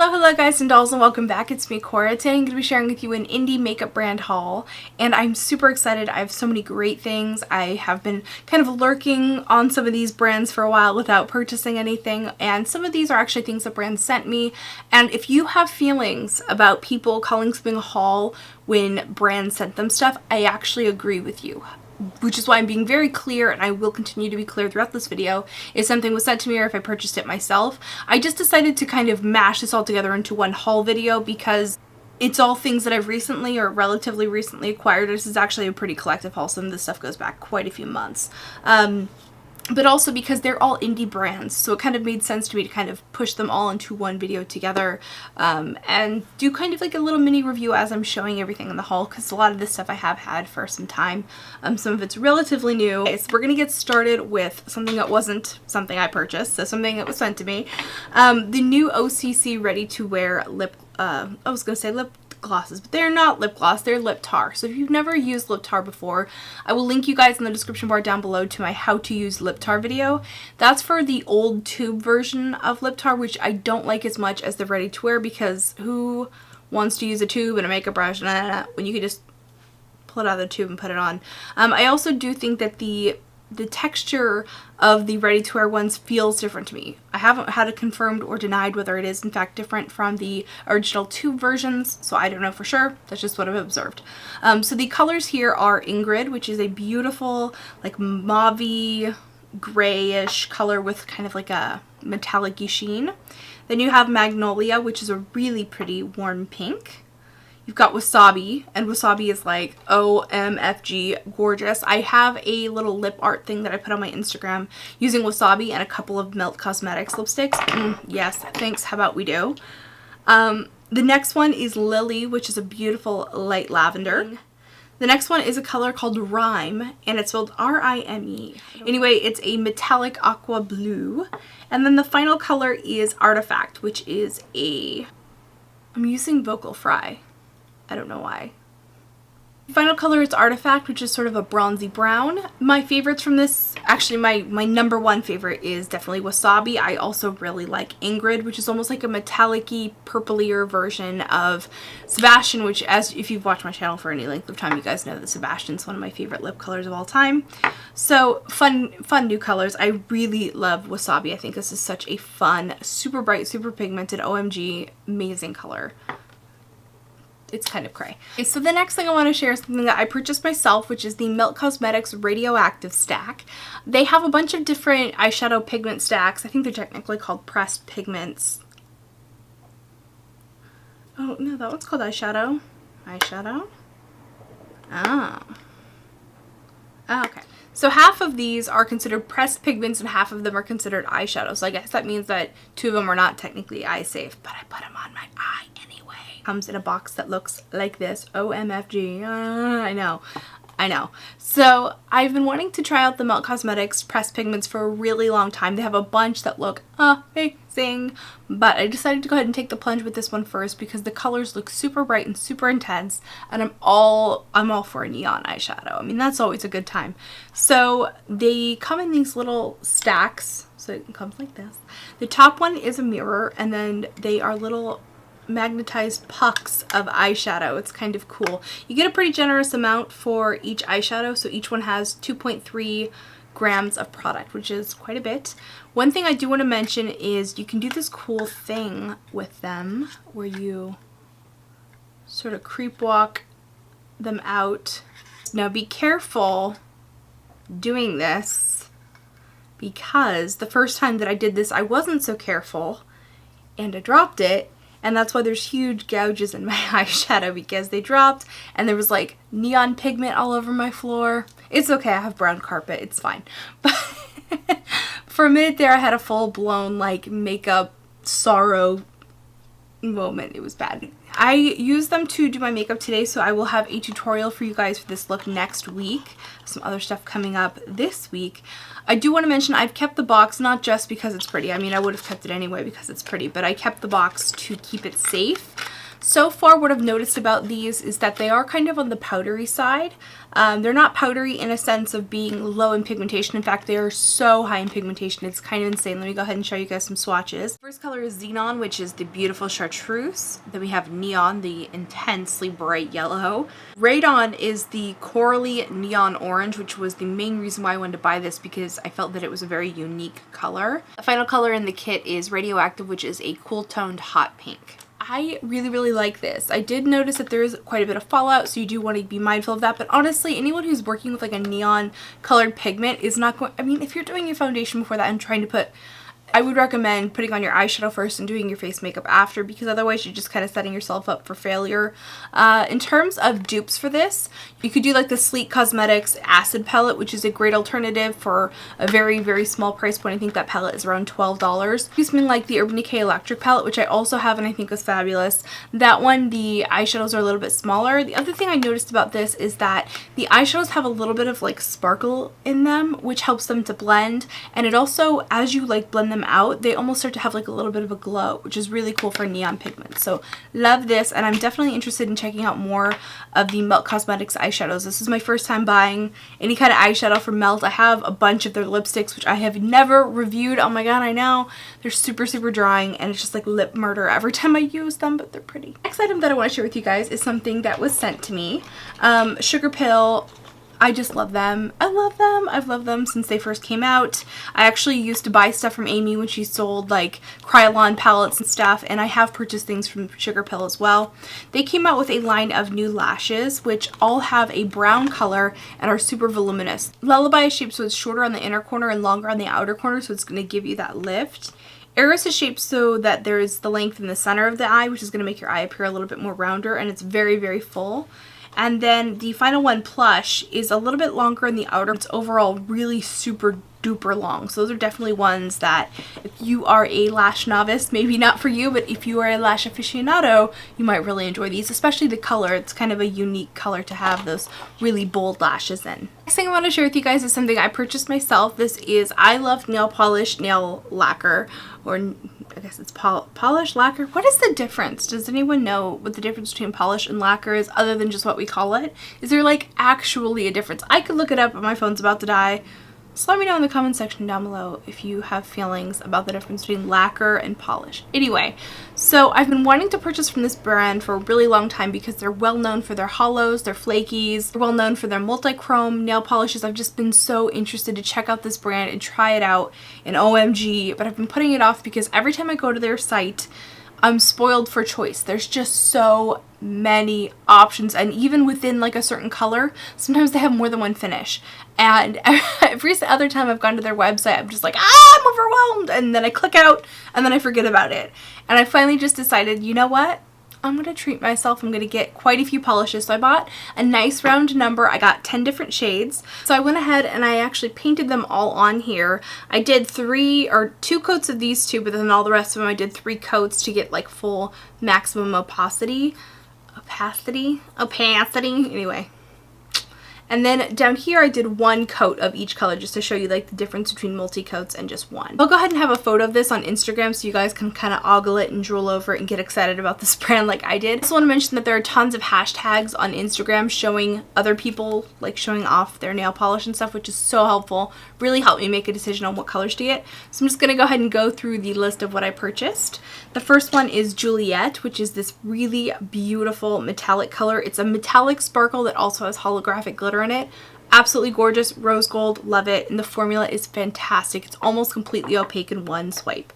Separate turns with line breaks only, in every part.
Hello guys and dolls, and welcome back. It's me, Cora. Today I'm going to be sharing with you an indie makeup brand haul, and I'm super excited. I have so many great things. I have been kind of lurking on some of these brands for a while without purchasing anything, and some of these are actually things that brands sent me. And if you have feelings about people calling something a haul when brands sent them stuff, I actually agree with you. Which is why I'm being very clear, and I will continue to be clear throughout this video, if something was sent to me or if I purchased it myself. I just decided to kind of mash this all together into one haul video because it's all things that I've recently or relatively recently acquired. This is actually a pretty collective haul. Some of this stuff goes back quite a few months. But also because they're all indie brands, so it kind of made sense to me to kind of push them all into one video together and do kind of like a little mini review as I'm showing everything in the haul, because a lot of this stuff I have had for some time. Some of it's relatively new. Okay, so we're going to get started with something that wasn't something I purchased, so something that was sent to me. The new OCC Ready to Wear lip, I was going to say lip glosses, but they're not lip gloss, they're lip tar. So if you've never used lip tar before, I will link you guys in the description bar down below to my how to use lip tar video. That's for the old tube version of lip tar, which I don't like as much as the ready to wear, because who wants to use a tube and a makeup brush when you could just pull it out of the tube and put it on. I also do think that the texture of the ready-to-wear ones feels different to me. I haven't had it confirmed or denied whether it is in fact different from the original tube versions, so I don't know for sure. That's just what I've observed. So the colors here are Ingrid, which is a beautiful like mauve-y grayish color with kind of like a metallic-y sheen. Then you have Magnolia, which is a really pretty warm pink. You've got Wasabi, and Wasabi is like OMFG gorgeous. I have a little lip art thing that I put on my Instagram using Wasabi and a couple of Melt Cosmetics lipsticks. Yes, thanks, how about we do? The next one is Lily, which is a beautiful light lavender. The next one is a color called Rime, and it's spelled R-I-M-E. Anyway, it's a metallic aqua blue. And then the final color is Artifact, which is I'm using Vocal Fry. I don't know why. The final color is Artifact, which is sort of a bronzy brown. My favorites from this, actually my number one favorite is definitely Wasabi. I also really like Ingrid, which is almost like a metallic-y, purplier version of Sebastian, which, as if you've watched my channel for any length of time, you guys know that Sebastian's one of my favorite lip colors of all time. So fun new colors. I really love Wasabi. I think this is such a fun, super bright, super pigmented, OMG, amazing color. It's kind of cray. Okay, so the next thing I want to share is something that I purchased myself, which is the Milk Cosmetics Radioactive stack. They have a bunch of different eyeshadow pigment stacks. I think they're technically called pressed pigments. Oh, no, that one's called eyeshadow. Eyeshadow? Oh. Oh, okay. So half of these are considered pressed pigments and half of them are considered eyeshadow. So I guess that means that two of them are not technically eye safe, but I put them on my eye anyway. Comes in a box that looks like this. OMFG. I know. So I've been wanting to try out the Milk Cosmetics pressed pigments for a really long time. They have a bunch that look amazing, but I decided to go ahead and take the plunge with this one first because the colors look super bright and super intense, and I'm all for a neon eyeshadow. I mean, that's always a good time. So they come in these little stacks, so it comes like this. The top one is a mirror, and then they are little magnetized pucks of eyeshadow. It's kind of cool. You get a pretty generous amount for each eyeshadow, so each one has 2.3 grams of product, which is quite a bit. One thing I do want to mention is you can do this cool thing with them where you sort of creep walk them out. Now be careful doing this, because the first time that I did this I wasn't so careful and I dropped it. And that's why there's huge gouges in my eyeshadow, because they dropped and there was like neon pigment all over my floor. It's okay, I have brown carpet, it's fine. But for a minute there I had a full-blown like makeup sorrow moment. It was bad. I used them to do my makeup today, so I will have a tutorial for you guys for this look next week. Some other stuff coming up this week. I do want to mention I've kept the box not just because it's pretty. I mean, I would have kept it anyway because it's pretty, but I kept the box to keep it safe. So far, what I've noticed about these is that they are kind of on the powdery side. They're not powdery in a sense of being low in pigmentation. In fact, they are so high in pigmentation. It's kind of insane. Let me go ahead and show you guys some swatches. First color is Xenon, which is the beautiful chartreuse. Then we have Neon, the intensely bright yellow. Radon is the corally neon orange, which was the main reason why I wanted to buy this, because I felt that it was a very unique color. The final color in the kit is Radioactive, which is a cool toned hot pink. I really like this. I did notice that there is quite a bit of fallout, so you do want to be mindful of that, but honestly, anyone who's working with like a neon colored pigment is not going, I mean, if you're doing your foundation before that and trying to put, I would recommend putting on your eyeshadow first and doing your face makeup after, because otherwise you're just kind of setting yourself up for failure. In terms of dupes for this, you could do like the Sleek Cosmetics Acid Palette, which is a great alternative for a very small price point. I think that palette is around $12. You can like the Urban Decay Electric Palette, which I also have and I think was fabulous. That one, the eyeshadows are a little bit smaller. The other thing I noticed about this is that the eyeshadows have a little bit of like sparkle in them, which helps them to blend, and it also, as you like blend them out, they almost start to have like a little bit of a glow, which is really cool for neon pigments. So love this, and I'm definitely interested in checking out more of the Melt Cosmetics eyeshadows. This is my first time buying any kind of eyeshadow from Melt. I have a bunch of their lipsticks, which I have never reviewed. Oh my god, I know. They're super drying, and it's just like lip murder every time I use them, but they're pretty. Next item that I want to share with you guys is something that was sent to me. Sugarpill. I just love them. I love them. I've loved them since they first came out. I actually used to buy stuff from Amy when she sold like Kryolan palettes and stuff, and I have purchased things from Sugarpill as well. They came out with a line of new lashes, which all have a brown color and are super voluminous. Lullaby is shaped so it's shorter on the inner corner and longer on the outer corner, so it's going to give you that lift. Eris is shaped so that there is the length in the center of the eye, which is going to make your eye appear a little bit more rounder, and it's very full. And then the final one, Plush, is a little bit longer in the outer. It's overall really super duper long. So those are definitely ones that if you are a lash novice, maybe not for you, but if you are a lash aficionado, you might really enjoy these, especially the color. It's kind of a unique color to have those really bold lashes in. Next thing I want to share with you guys is something I purchased myself. This is I Love Nail Polish Nail Lacquer, or I guess it's polish lacquer. What is the difference? Does anyone know what the difference between polish and lacquer is, other than just what we call it? Is there like actually a difference? I could look it up, but my phone's about to die. So let me know in the comment section down below if you have feelings about the difference between lacquer and polish. Anyway, so I've been wanting to purchase from this brand for a really long time because they're well known for their hollows, their flakies, they're well known for their multi-chrome nail polishes. I've just been so interested to check out this brand and try it out, and OMG, but I've been putting it off because every time I go to their site, I'm spoiled for choice. There's just so many options, and even within like a certain color, sometimes they have more than one finish. And every other time I've gone to their website, I'm just like, I'm overwhelmed, and then I click out and then I forget about it. And I finally just decided, you know what? I'm going to treat myself. I'm going to get quite a few polishes. So I bought a nice round number. I got 10 different shades. So I went ahead and I actually painted them all on here. I did 2 coats of these two, but then all the rest of them I did 3 coats to get like full maximum opacity. Anyway. And then down here I did 1 coat of each color just to show you like the difference between multi-coats and just one. I'll go ahead and have a photo of this on Instagram so you guys can kind of ogle it and drool over it and get excited about this brand like I did. I also want to mention that there are tons of hashtags on Instagram showing other people like showing off their nail polish and stuff, which is so helpful. Really helped me make a decision on what colors to get. So I'm just going to go ahead and go through the list of what I purchased. The first one is Juliette, which is this really beautiful metallic color. It's a metallic sparkle that also has holographic glitter in it. Absolutely gorgeous, rose gold, love it, and the formula is fantastic. It's almost completely opaque in one swipe.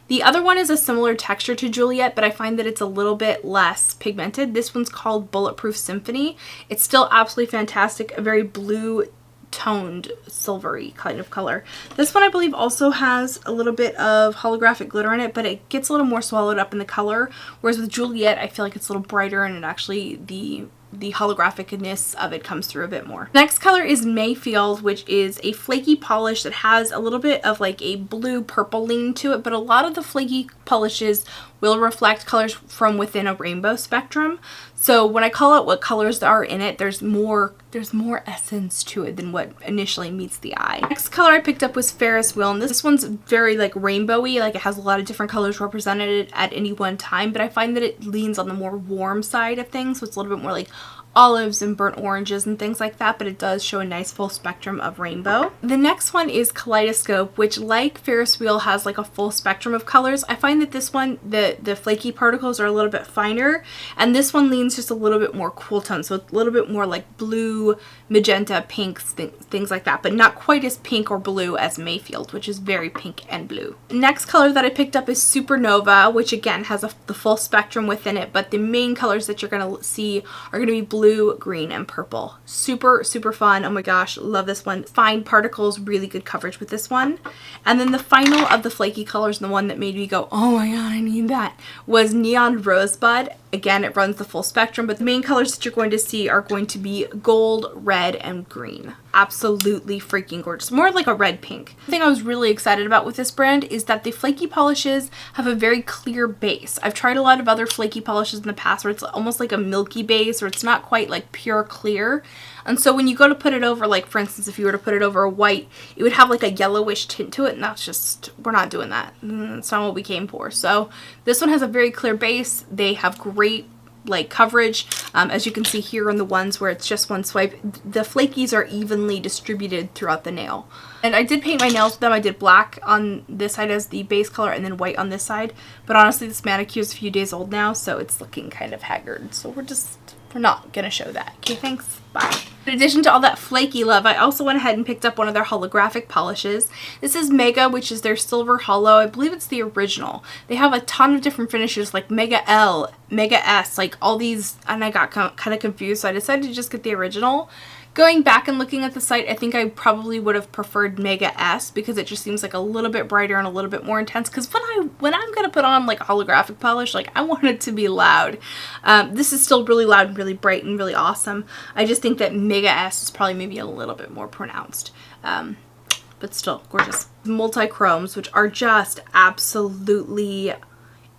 The other one is a similar texture to Juliette, but I find that it's a little bit less pigmented. This one's called Bulletproof Symphony. It's still absolutely fantastic, a very blue toned silvery kind of color. This one I believe also has a little bit of holographic glitter in it, but it gets a little more swallowed up in the color, whereas with Juliette I feel like it's a little brighter, and it actually the holographicness of it comes through a bit more. Next color is Mayfeld, which is a flaky polish that has a little bit of like a blue purple lean to it, but a lot of the flaky polishes will reflect colors from within a rainbow spectrum. So when I call out what colors are in it, there's more essence to it than what initially meets the eye. Next color I picked up was Ferris wheel, and this one's very like rainbowy, like it has a lot of different colors represented at any one time, but I find that it leans on the more warm side of things, so it's a little bit more like olives and burnt oranges and things like that, but it does show a nice full spectrum of rainbow. The next one is Kaleidoscope, which like Ferris wheel has like a full spectrum of colors. I find that this one, the flaky particles are a little bit finer, and this one leans just a little bit more cool tone, so it's a little bit more like blue, magenta, pinks, things like that, but not quite as pink or blue as Mayfeld, which is very pink and blue. Next color that I picked up is Supernova, which again has the full spectrum within it, but the main colors that you're going to see are going to be blue, green, and purple. Super, super fun. Oh my gosh, love this one. Fine particles, really good coverage with this one. And then the final of the flaky colors, and the one that made me go, oh my god, I need that, was Neon Rosebud. Again, it runs the full spectrum, but the main colors that you're going to see are going to be gold, red, and green. Absolutely freaking gorgeous. More like a red pink. The thing I was really excited about with this brand is that the flaky polishes have a very clear base. I've tried a lot of other flaky polishes in the past where it's almost like a milky base, or it's not quite like pure clear. And so when you go to put it over, like for instance, if you were to put it over a white, it would have like a yellowish tint to it, and that's just, we're not doing that. That's not what we came for. So this one has a very clear base. They have great like coverage, as you can see here on the ones where it's just one swipe. The flakies are evenly distributed throughout the nail. And I did paint my nails with them. I did black on this side as the base color and then white on this side, but honestly this manicure is a few days old now, so it's looking kind of haggard, so we're not gonna show that. Okay, thanks, bye. In addition to all that flaky love, I also went ahead and picked up one of their holographic polishes. This is Mega, which is their silver hollow. I believe it's the original. They have a ton of different finishes like Mega L, Mega S, like all these, and I got kind of confused, so I decided to just get the original. Going back and looking at the site, I think I probably would have preferred Mega S because it just seems like a little bit brighter and a little bit more intense, because when I'm going to put on like a holographic polish, like I want it to be loud. This is still really loud and really bright and really awesome. I just think that Mega S is probably maybe a little bit more pronounced. But still gorgeous. Multi-chromes, which are just absolutely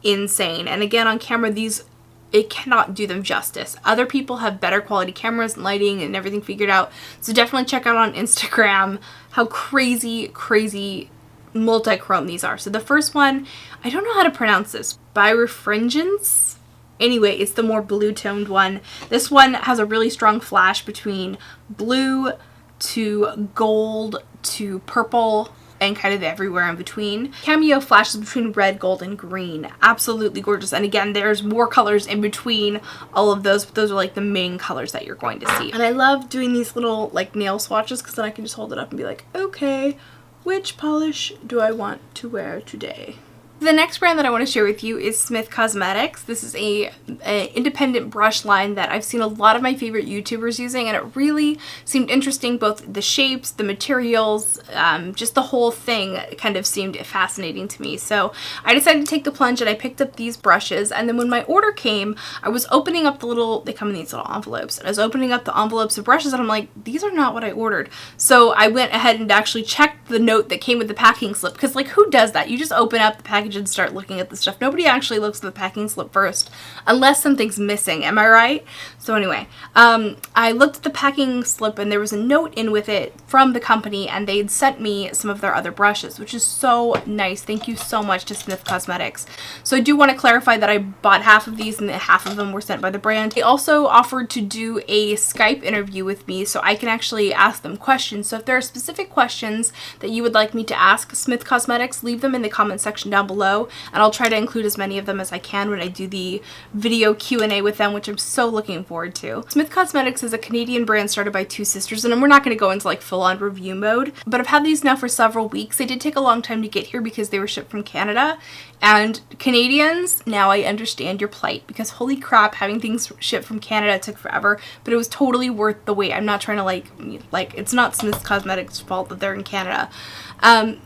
insane. And again, on camera, it cannot do them justice. Other people have better quality cameras and lighting and everything figured out. So definitely check out on Instagram how crazy, crazy multi-chrome these are. So the first one, I don't know how to pronounce this. Birefringence? Anyway, it's the more blue toned one. This one has a really strong flash between blue to gold to purple and kind of everywhere in between. Cameo flashes between red, gold, and green. Absolutely gorgeous. And again, there's more colors in between all of those, but those are like the main colors that you're going to see. And I love doing these little like nail swatches because then I can just hold it up and be like, okay, which polish do I want to wear today? The next brand that I want to share with you is Smith Cosmetics. This is a independent brush line that I've seen a lot of my favorite YouTubers using, and it really seemed interesting. Both the shapes, the materials, just the whole thing kind of seemed fascinating to me. So I decided to take the plunge and I picked up these brushes, and then when my order came, I was opening up they come in these little envelopes, and I was opening up the envelopes of brushes and I'm like, these are not what I ordered. So I went ahead and actually checked the note that came with the packing slip, because like who does that? You just open up the package and start looking at the stuff. Nobody actually looks at the packing slip first unless something's missing, am I right? So anyway, I looked at the packing slip and there was a note in with it from the company, and they'd sent me some of their other brushes, which is so nice. Thank you so much to Smith Cosmetics. So I do want to clarify that I bought half of these and half of them were sent by the brand. They also offered to do a Skype interview with me so I can actually ask them questions. So if there are specific questions that you would like me to ask Smith Cosmetics, leave them in the comment section down below, and I'll try to include as many of them as I can when I do the video Q&A with them, which I'm so looking forward to. Smith Cosmetics is a Canadian brand started by two sisters, and we're not going to go into like full-on review mode, but I've had these now for several weeks. They did take a long time to get here because they were shipped from Canada, and Canadians, now I understand your plight, because holy crap, having things shipped from Canada took forever, but it was totally worth the wait. I'm not trying to like it's not Smith Cosmetics' fault that they're in Canada.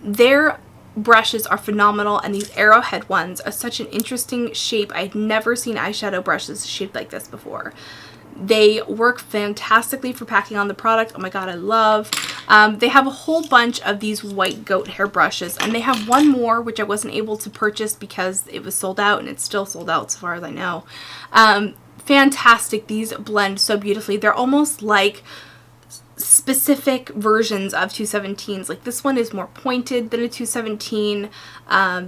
Their brushes are phenomenal, and these arrowhead ones are such an interesting shape. I'd never seen eyeshadow brushes shaped like this before. They work fantastically for packing on the product. Oh my god, I love They have a whole bunch of these white goat hair brushes, and they have one more which I wasn't able to purchase because it was sold out, and it's still sold out as far as I know. Fantastic. These blend so beautifully. They're almost like specific versions of 217s. Like this one is more pointed than a 217.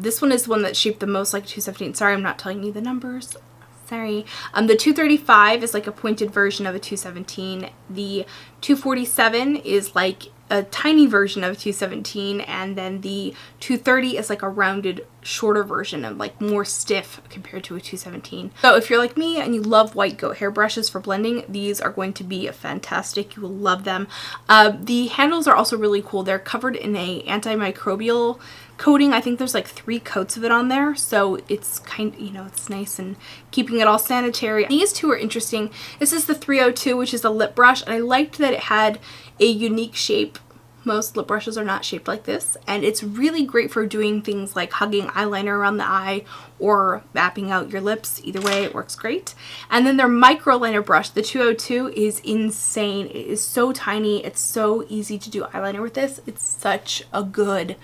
This one is the one that's shaped the most like a 217. Sorry, I'm not telling you the numbers. Sorry. The 235 is like a pointed version of a 217. The 247 is like a tiny version of a 217, and then the 230 is like a rounded, shorter version and like more stiff compared to a 217. So if you're like me and you love white goat hair brushes for blending, these are going to be fantastic. You will love them. The handles are also really cool. They're covered in a antimicrobial coating. I think there's like 3 coats of it on there, so it's kind of, you know, it's nice and keeping it all sanitary. These two are interesting. This is the 302, which is a lip brush, and I liked that it had a unique shape. Most lip brushes are not shaped like this, and it's really great for doing things like hugging eyeliner around the eye or mapping out your lips. Either way, it works great. And then their micro liner brush, the 202, is insane. It is so tiny. It's so easy to do eyeliner with this. It's such a good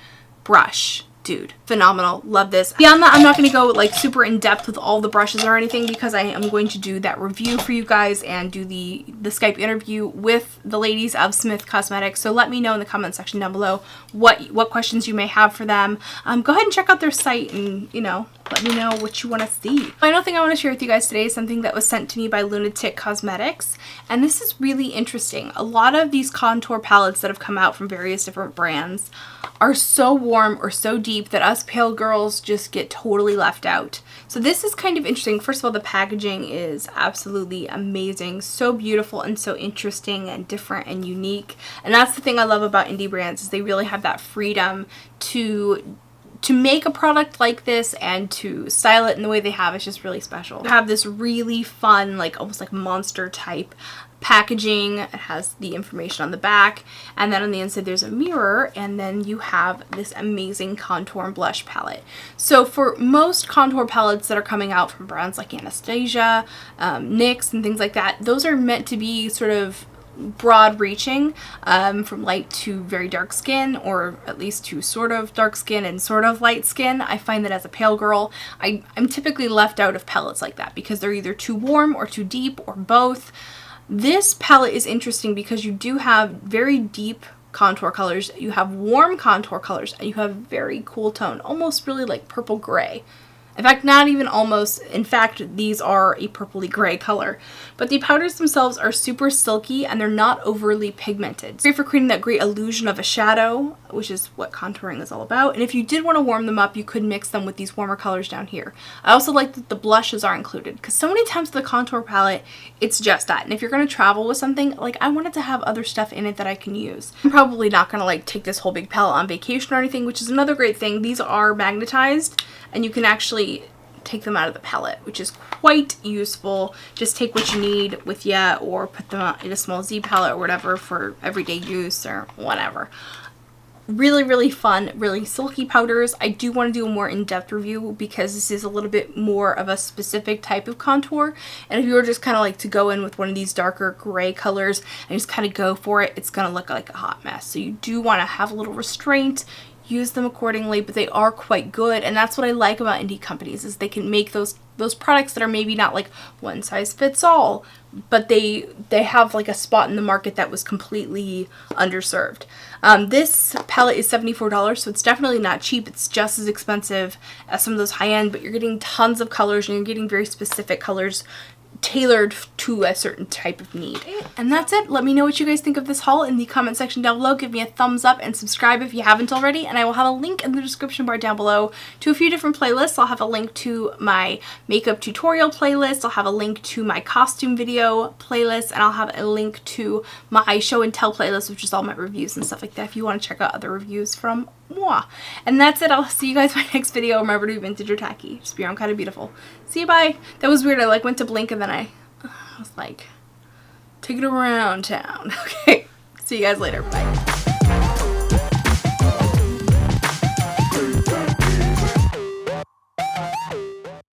brush. Dude, phenomenal. Love this. Beyond that, I'm not going to go like super in depth with all the brushes or anything because I am going to do that review for you guys and do the Skype interview with the ladies of Smith Cosmetics. So let me know in the comment section down below what questions you may have for them. Go ahead and check out their site and, you know, let me know what you want to see. Final thing I want to share with you guys today is something that was sent to me by Lunatic Cosmetics, and this is really interesting. A lot of these contour palettes that have come out from various different brands are so warm or so deep that us pale girls just get totally left out. So this is kind of interesting. First of all, the packaging is absolutely amazing. So beautiful and so interesting and different and unique. And that's the thing I love about indie brands, is they really have that freedom to make a product like this and to style it in the way they have. It's just really special. You have this really fun, like almost like monster type packaging. It has the information on the back, and then on the inside there's a mirror, and then you have this amazing contour and blush palette. So for most contour palettes that are coming out from brands like Anastasia, NYX, and things like that, those are meant to be sort of broad reaching, from light to very dark skin, or at least to sort of dark skin and sort of light skin. I find that as a pale girl, I'm typically left out of palettes like that because they're either too warm or too deep or both. This palette is interesting because you do have very deep contour colors, you have warm contour colors, and you have very cool tone, almost really like purple gray. In fact, not even almost. In fact, these are a purpley gray color. But the powders themselves are super silky and they're not overly pigmented. Great for creating that great illusion of a shadow, which is what contouring is all about. And if you did want to warm them up, you could mix them with these warmer colors down here. I also like that the blushes are included, because so many times the contour palette, it's just that. And if you're going to travel with something, like, I want it to have other stuff in it that I can use. I'm probably not going to like take this whole big palette on vacation or anything, which is another great thing. These are magnetized and you can actually take them out of the palette, which is quite useful. Just take what you need with you, or put them in a small Z palette or whatever for everyday use or whatever. Really, really fun, really silky powders. I do want to do a more in-depth review because this is a little bit more of a specific type of contour. And if you were just kind of like to go in with one of these darker gray colors and just kind of go for it, it's going to look like a hot mess. So you do want to have a little restraint, use them accordingly, but they are quite good. And that's what I like about indie companies, is they can make those products that are maybe not like one size fits all, but they have like a spot in the market that was completely underserved. This palette is $74, so it's definitely not cheap. It's just as expensive as some of those high-end, but you're getting tons of colors and you're getting very specific colors tailored to a certain type of need. And that's it. Let me know what you guys think of this haul in the comment section down below. Give me a thumbs up and subscribe if you haven't already, and I will have a link in the description bar down below to a few different playlists. I'll have a link to my makeup tutorial playlist, I'll have a link to my costume video playlist, and I'll have a link to my show and tell playlist, which is all my reviews and stuff like that if you want to check out other reviews from moi. And that's it. I'll see you guys in my next video. Remember to be vintage or tacky. Just be around kind of beautiful. See you, bye. That was weird. I like went to blink and then I was like, take it around town. Okay. See you guys later. Bye.